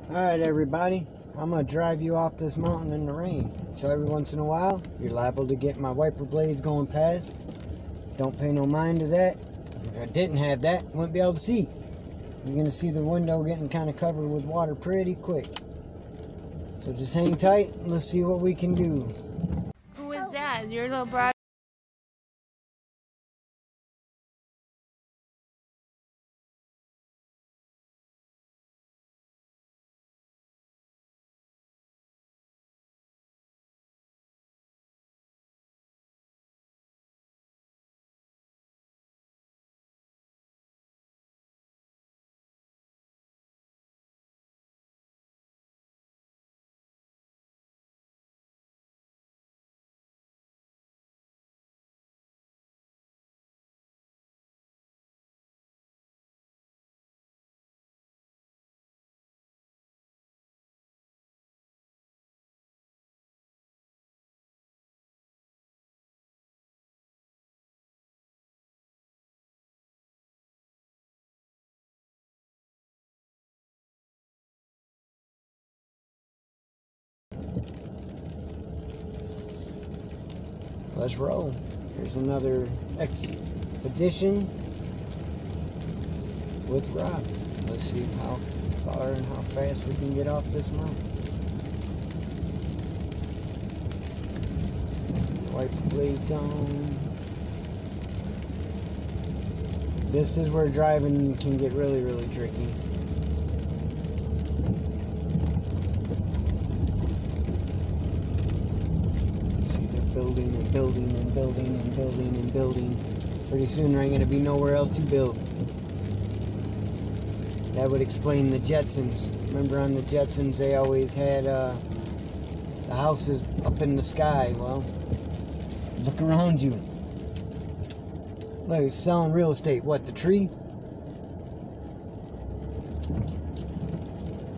Alright everybody, I'm going to drive you off this mountain in the rain. So every once in a while, you're liable to get my wiper blades going past. Don't pay no mind to that. If I didn't have that, I wouldn't be able to see. You're going to see the window getting kind of covered with water pretty quick. So just hang tight and let's see what we can do. Who is that? Your little brother? Let's roll. Here's another expedition with Rob. Let's see how far and how fast we can get off this mountain. Wipe blades on. This is where driving can get really, really tricky. Building and building and building and building and building. Pretty soon there ain't going to be nowhere else to build. That would explain the Jetsons. Remember on the Jetsons they always had the houses up in the sky. Well, look around you. Look, it's selling real estate. What, the tree?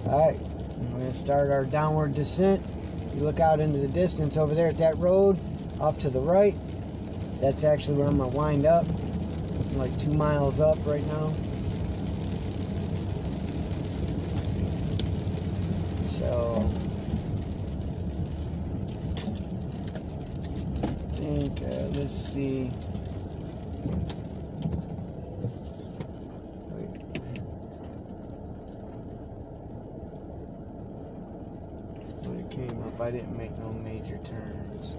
Alright, we're going to start our downward descent. You look out into the distance over there at that road, off to the right. That's actually where I'm going to wind up. I'm like 2 miles up right now. So, I think, let's see. I didn't make no major turns.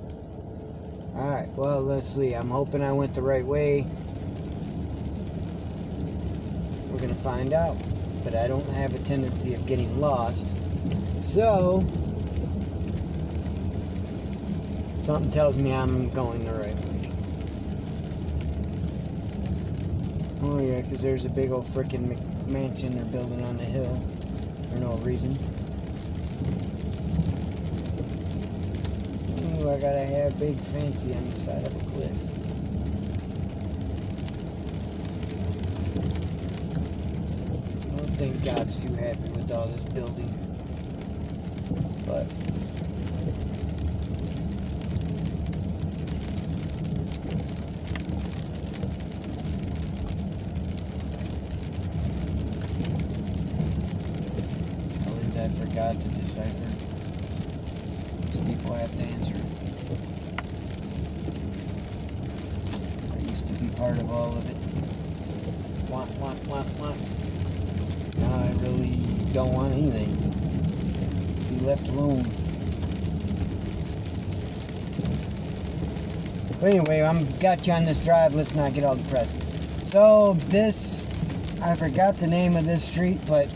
Alright, well, let's see. I'm hoping I went the right way. We're going to find out. But I don't have a tendency of getting lost. So, something tells me I'm going the right way. Oh yeah, because there's a big old freaking mansion they're building on the hill for no reason. I gotta have big fancy on the side of a cliff. I don't think God's too happy with all this building. But I believe I forgot to decipher. People have to answer. I used to be part of all of it. Want. Now I really don't want anything. Be left alone. But anyway, I'm got you on this drive. Let's not get all depressed. So this, I forgot the name of this street, but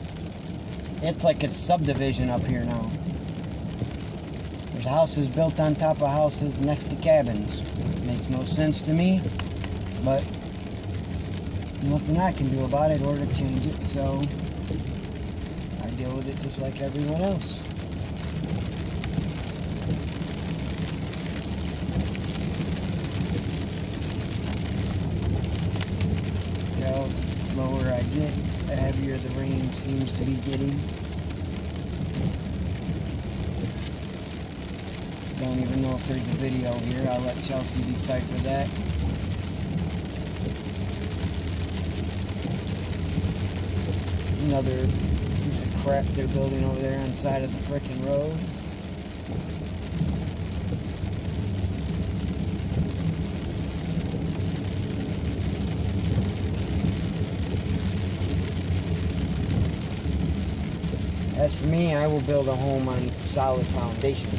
it's like a subdivision up here now. Houses built on top of houses next to cabins. Makes no sense to me, but nothing I can do about it or to change it, so I deal with it just like everyone else. The lower I get, the heavier the rain seems to be getting. Don't even know if there's a video here. I'll let Chelsea decipher that. Another piece of crap they're building over there on the side of the frickin' road. As for me, I will build a home on solid foundation.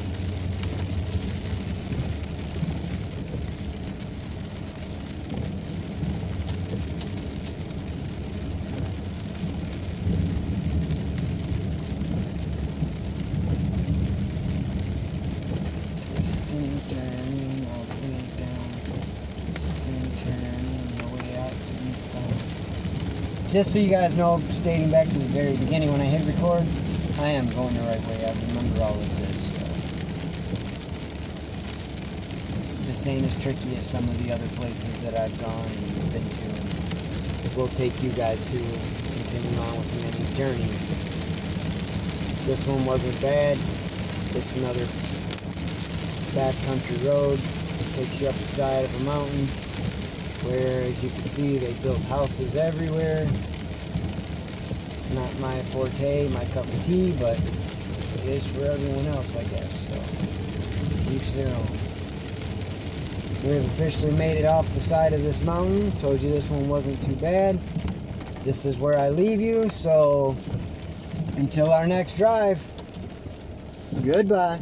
Twisting, turning, all the way down. Twisting, turning, all the way out to the phone. Just so you guys know, stating back to the very beginning when I hit record, I am going the right way. I remember all of this. So. This ain't as tricky as some of the other places that I've gone and been to. And we'll take you guys to continue on with many journeys. This one wasn't bad. Just another backcountry road. Takes you up the side of a mountain where, as you can see, they built houses everywhere. It's not my forte, my cup of tea, but it is for everyone else, I guess. So, each their own. We have officially made it off the side of this mountain. Told you this one wasn't too bad. This is where I leave you, so until our next drive, goodbye.